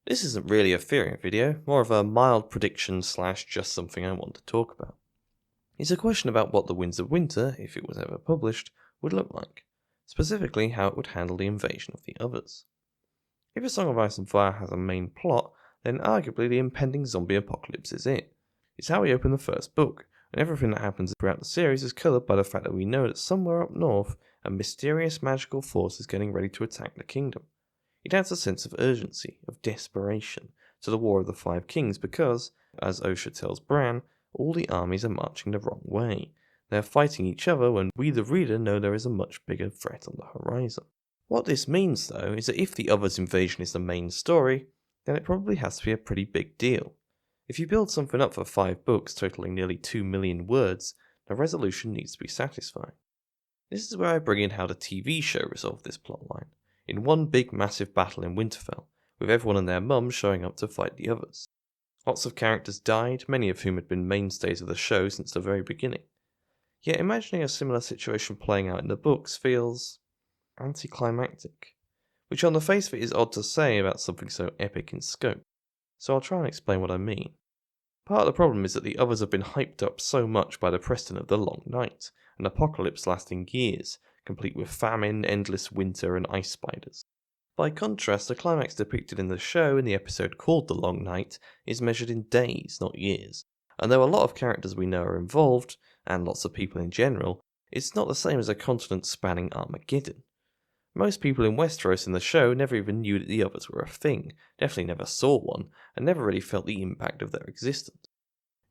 This isn't really a fearing video, more of a mild prediction slash just something I want to talk about. It's a question about what The Winds of Winter, if it was ever published, would look like, specifically how it would handle the invasion of the others. If A Song of Ice and Fire has a main plot, then arguably the impending zombie apocalypse is it. It's how we open the first book, and everything that happens throughout the series is coloured by the fact that we know that somewhere up north, a mysterious magical force is getting ready to attack the kingdom. It adds a sense of urgency, of desperation, to the War of the Five Kings because, as Osha tells Bran, all the armies are marching the wrong way. They are fighting each other when we the reader know there is a much bigger threat on the horizon. What this means though is that if the others' invasion is the main story, then it probably has to be a pretty big deal. If you build something up for 5 books totaling nearly 2 million words, the resolution needs to be satisfying. This is where I bring in how the TV show resolved this plotline, in one big massive battle in Winterfell, with everyone and their mum showing up to fight the others. Lots of characters died, many of whom had been mainstays of the show since the very beginning. Yet imagining a similar situation playing out in the books feels anticlimactic, which on the face of it is odd to say about something so epic in scope, so I'll try and explain what I mean. Part of the problem is that the others have been hyped up so much by the precedent of the Long Night, an apocalypse lasting years, complete with famine, endless winter, and ice spiders. By contrast, the climax depicted in the show in the episode called The Long Night is measured in days, not years, and though a lot of characters we know are involved, and lots of people in general, it's not the same as a continent-spanning Armageddon. Most people in Westeros in the show never even knew that the others were a thing, definitely never saw one, and never really felt the impact of their existence.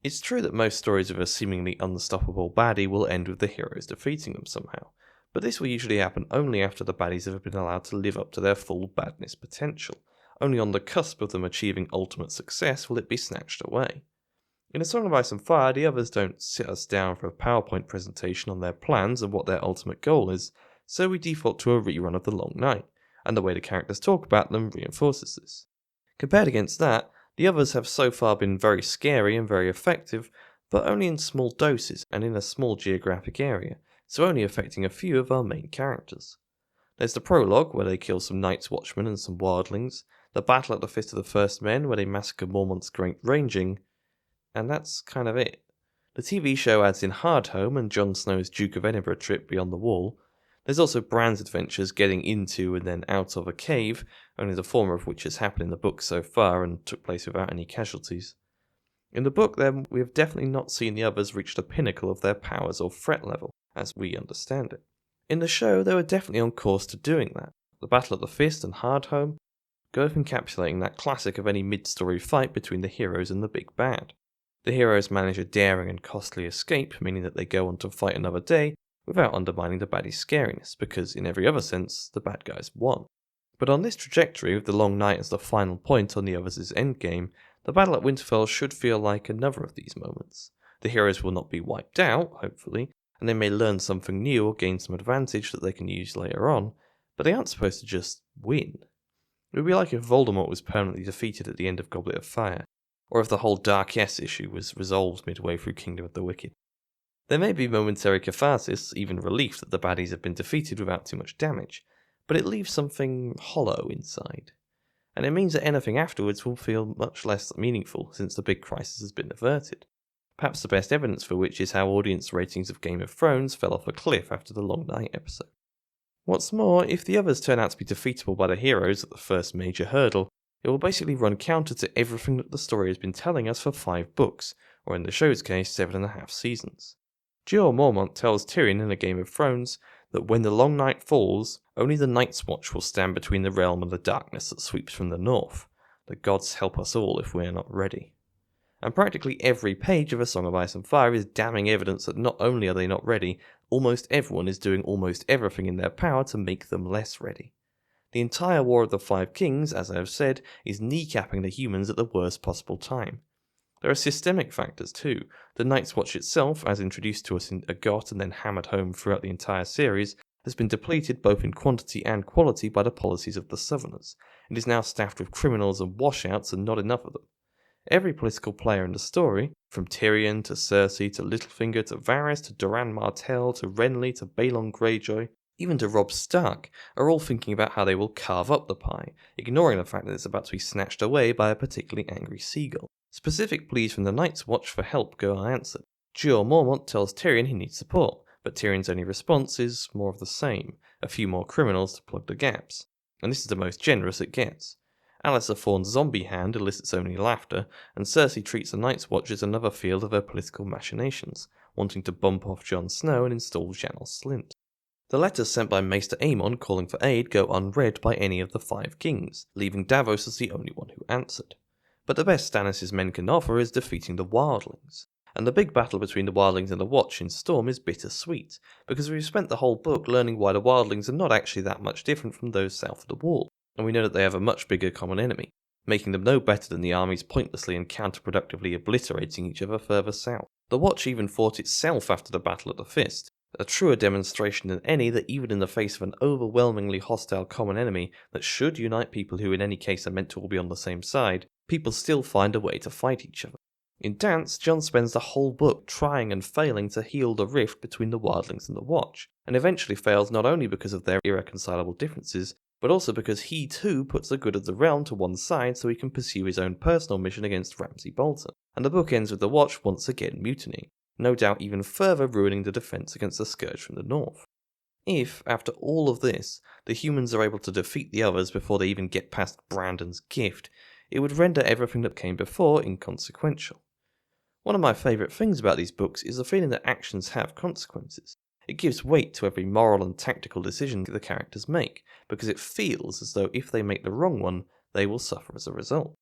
It's true that most stories of a seemingly unstoppable baddie will end with the heroes defeating them somehow, but this will usually happen only after the baddies have been allowed to live up to their full badness potential. Only on the cusp of them achieving ultimate success will it be snatched away. In A Song of Ice and Fire, the others don't sit us down for a PowerPoint presentation on their plans and what their ultimate goal is, so we default to a rerun of The Long Night, and the way the characters talk about them reinforces this. Compared against that, the others have so far been very scary and very effective, but only in small doses and in a small geographic area, so only affecting a few of our main characters. There's the prologue, where they kill some Night's Watchmen and some wildlings, the battle at the Fist of the First Men, where they massacre Mormont's Great Ranging, and that's kind of it. The TV show adds in Hardhome and Jon Snow's Duke of Edinburgh trip beyond the wall. There's also Bran's adventures getting into and then out of a cave, only the former of which has happened in the book so far and took place without any casualties. In the book, then, we have definitely not seen the others reach the pinnacle of their powers or threat level, as we understand it. In the show, they were definitely on course to doing that. The Battle at the Fist and Hardhome, both encapsulating that classic of any mid-story fight between the heroes and the big bad. The heroes manage a daring and costly escape, meaning that they go on to fight another day, without undermining the baddie's scariness, because in every other sense, the bad guys won. But on this trajectory, with the Long Night as the final point on the others' endgame, the battle at Winterfell should feel like another of these moments. The heroes will not be wiped out, hopefully, and they may learn something new or gain some advantage that they can use later on, but they aren't supposed to just win. It would be like if Voldemort was permanently defeated at the end of Goblet of Fire, or if the whole Dark Yes issue was resolved midway through Kingdom of the Wicked. There may be momentary catharsis, even relief that the baddies have been defeated without too much damage, but it leaves something hollow inside. And it means that anything afterwards will feel much less meaningful since the big crisis has been averted. Perhaps the best evidence for which is how audience ratings of Game of Thrones fell off a cliff after the Long Night episode. What's more, if the others turn out to be defeatable by the heroes at the first major hurdle, it will basically run counter to everything that the story has been telling us for 5 books, or in the show's case, 7.5 seasons. Jeor Mormont tells Tyrion in A Game of Thrones that when the Long Night falls, only the Night's Watch will stand between the realm and the darkness that sweeps from the north. The gods help us all if we are not ready. And practically every page of A Song of Ice and Fire is damning evidence that not only are they not ready, almost everyone is doing almost everything in their power to make them less ready. The entire War of the Five Kings, as I have said, is kneecapping the humans at the worst possible time. There are systemic factors too. The Night's Watch itself, as introduced to us in Agot and then hammered home throughout the entire series, has been depleted both in quantity and quality by the policies of the Southerners. It is now staffed with criminals and washouts and not enough of them. Every political player in the story, from Tyrion to Cersei to Littlefinger to Varys to Doran Martell to Renly to Balon Greyjoy, even to Robb Stark, are all thinking about how they will carve up the pie, ignoring the fact that it's about to be snatched away by a particularly angry seagull. Specific pleas from the Night's Watch for help go unanswered. Jeor Mormont tells Tyrion he needs support, but Tyrion's only response is more of the same, a few more criminals to plug the gaps. And this is the most generous it gets. Alyssa Thorne's zombie hand elicits only laughter, and Cersei treats the Night's Watch as another field of her political machinations, wanting to bump off Jon Snow and install Janos Slynt. The letters sent by Maester Aemon calling for aid go unread by any of the 5 kings, leaving Davos as the only one who answered. But the best Stannis' men can offer is defeating the wildlings. And the big battle between the wildlings and the Watch in Storm is bittersweet, because we've spent the whole book learning why the wildlings are not actually that much different from those south of the Wall, and we know that they have a much bigger common enemy, making them no better than the armies pointlessly and counterproductively obliterating each other further south. The Watch even fought itself after the Battle of the Fist, a truer demonstration than any that even in the face of an overwhelmingly hostile common enemy that should unite people who in any case are meant to all be on the same side, people still find a way to fight each other. In Dance, Jon spends the whole book trying and failing to heal the rift between the wildlings and the Watch, and eventually fails not only because of their irreconcilable differences, but also because he too puts the good of the realm to one side so he can pursue his own personal mission against Ramsay Bolton. And the book ends with the Watch once again mutinying, no doubt even further ruining the defense against the Scourge from the north. If, after all of this, the humans are able to defeat the others before they even get past Brandon's gift, it would render everything that came before inconsequential. One of my favourite things about these books is the feeling that actions have consequences. It gives weight to every moral and tactical decision the characters make, because it feels as though if they make the wrong one, they will suffer as a result.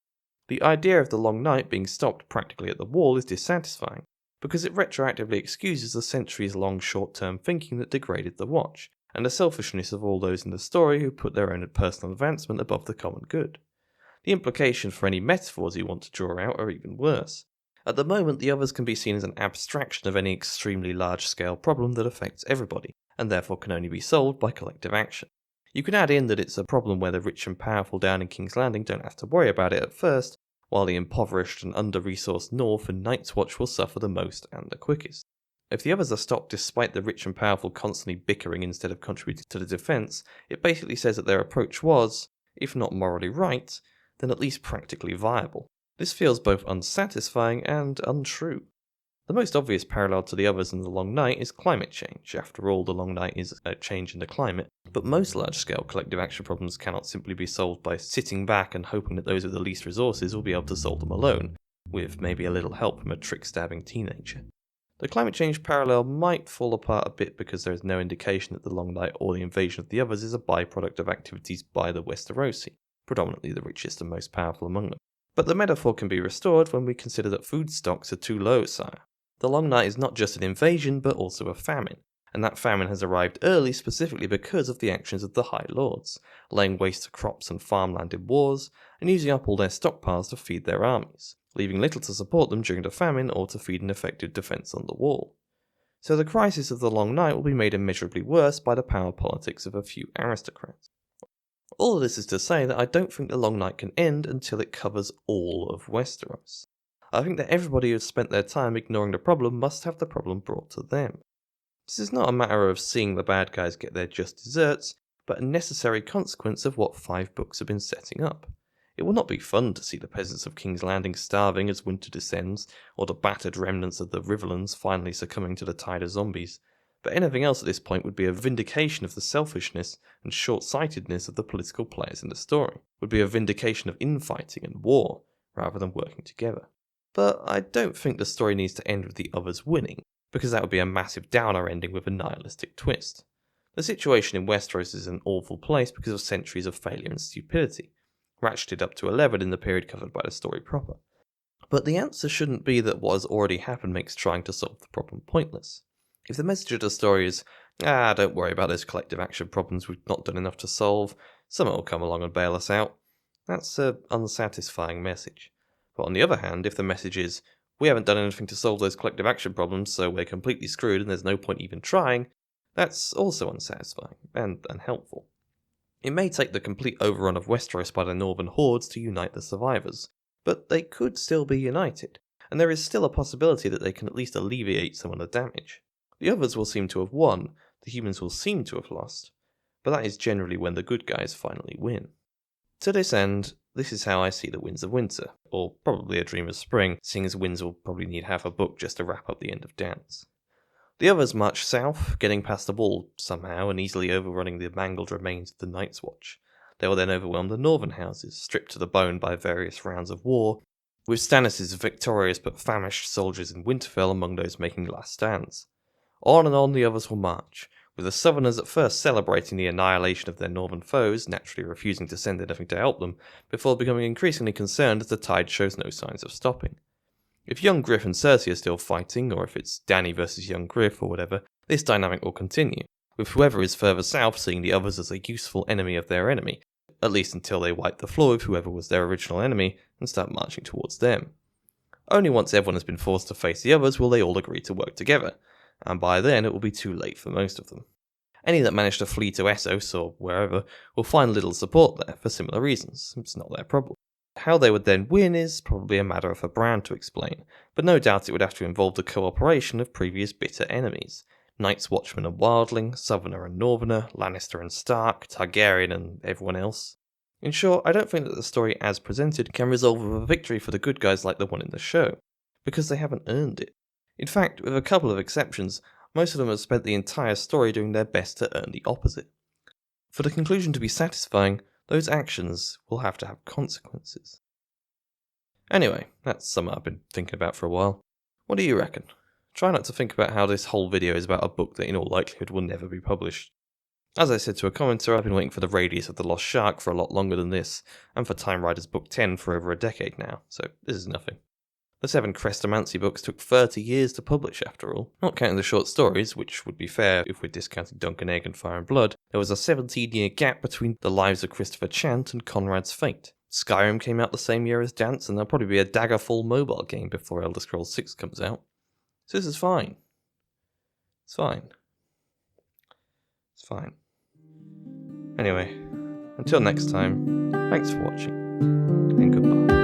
The idea of the Long Night being stopped practically at the Wall is dissatisfying, because it retroactively excuses the centuries-long short-term thinking that degraded the Watch, and the selfishness of all those in the story who put their own personal advancement above the common good. The implications for any metaphors you want to draw out are even worse. At the moment, the others can be seen as an abstraction of any extremely large-scale problem that affects everybody, and therefore can only be solved by collective action. You can add in that it's a problem where the rich and powerful down in King's Landing don't have to worry about it at first, while the impoverished and under-resourced North and Night's Watch will suffer the most and the quickest. If the others are stopped despite the rich and powerful constantly bickering instead of contributing to the defense, it basically says that their approach was, if not morally right, then at least practically viable. This feels both unsatisfying and untrue. The most obvious parallel to the others in the Long Night is climate change. After all, the Long Night is a change in the climate, but most large-scale collective action problems cannot simply be solved by sitting back and hoping that those with the least resources will be able to solve them alone, with maybe a little help from a trick-stabbing teenager. The climate change parallel might fall apart a bit because there is no indication that the Long Night or the invasion of the others is a byproduct of activities by the Westerosi, predominantly the richest and most powerful among them. But the metaphor can be restored when we consider that food stocks are too low, sire. The Long Night is not just an invasion, but also a famine, and that famine has arrived early specifically because of the actions of the High Lords, laying waste to crops and farmland in wars, and using up all their stockpiles to feed their armies, leaving little to support them during the famine or to feed an effective defence on the wall. So the crisis of the Long Night will be made immeasurably worse by the power politics of a few aristocrats. All of this is to say that I don't think the Long Night can end until it covers all of Westeros. I think that everybody who has spent their time ignoring the problem must have the problem brought to them. This is not a matter of seeing the bad guys get their just desserts, but a necessary consequence of what 5 books have been setting up. It will not be fun to see the peasants of King's Landing starving as winter descends, or the battered remnants of the Riverlands finally succumbing to the tide of zombies, but anything else at this point would be a vindication of the selfishness and short-sightedness of the political players in the story, would be a vindication of infighting and war, rather than working together. But I don't think the story needs to end with the others winning, because that would be a massive downer ending with a nihilistic twist. The situation in Westeros is an awful place because of centuries of failure and stupidity, ratcheted up to 11 in the period covered by the story proper. But the answer shouldn't be that what has already happened makes trying to solve the problem pointless. If the message of the story is, don't worry about those collective action problems we've not done enough to solve, someone will come along and bail us out, that's an unsatisfying message. But on the other hand, if the message is, we haven't done anything to solve those collective action problems, so we're completely screwed and there's no point even trying, that's also unsatisfying and unhelpful. It may take the complete overrun of Westeros by the northern hordes to unite the survivors, but they could still be united, and there is still a possibility that they can at least alleviate some of the damage. The others will seem to have won, the humans will seem to have lost, but that is generally when the good guys finally win. To this end, this is how I see the Winds of Winter, or probably A Dream of Spring, seeing as Winds will probably need half a book just to wrap up the end of Dance. The others march south, getting past the wall somehow and easily overrunning the mangled remains of the Night's Watch. They will then overwhelm the northern houses, stripped to the bone by various rounds of war, with Stannis' victorious but famished soldiers in Winterfell among those making last stands. On the others will march, with the Southerners at first celebrating the annihilation of their northern foes, naturally refusing to send anything to help them, before becoming increasingly concerned as the tide shows no signs of stopping. If young Griff and Cersei are still fighting, or if it's Dany versus young Griff or whatever, this dynamic will continue, with whoever is further south seeing the others as a useful enemy of their enemy, at least until they wipe the floor with whoever was their original enemy and start marching towards them. Only once everyone has been forced to face the others will they all agree to work together, and by then it will be too late for most of them. Any that manage to flee to Essos or wherever will find little support there for similar reasons. It's not their problem. How they would then win is probably a matter for Bran to explain, but no doubt it would have to involve the cooperation of previous bitter enemies. Night's Watchman and Wildling, Southerner and Northerner, Lannister and Stark, Targaryen and everyone else. In short, I don't think that the story as presented can resolve with a victory for the good guys like the one in the show, because they haven't earned it. In fact, with a couple of exceptions, most of them have spent the entire story doing their best to earn the opposite. For the conclusion to be satisfying, those actions will have to have consequences. Anyway, that's something I've been thinking about for a while. What do you reckon? Try not to think about how this whole video is about a book that in all likelihood will never be published. As I said to a commenter, I've been waiting for the Radius of the Lost Shark for a lot longer than this, and for Time Riders Book 10 for over a decade now, so this is nothing. The 7 Crestomancy books took 30 years to publish after all. Not counting the short stories, which would be fair if we're discounting Dunk and Egg and Fire and Blood, there was a 17-year gap between the lives of Christopher Chant and Conrad's fate. Skyrim came out the same year as Dance, and there'll probably be a Daggerfall mobile game before Elder Scrolls 6 comes out. So this is fine. It's fine. It's fine. Anyway, until next time, thanks for watching, and goodbye.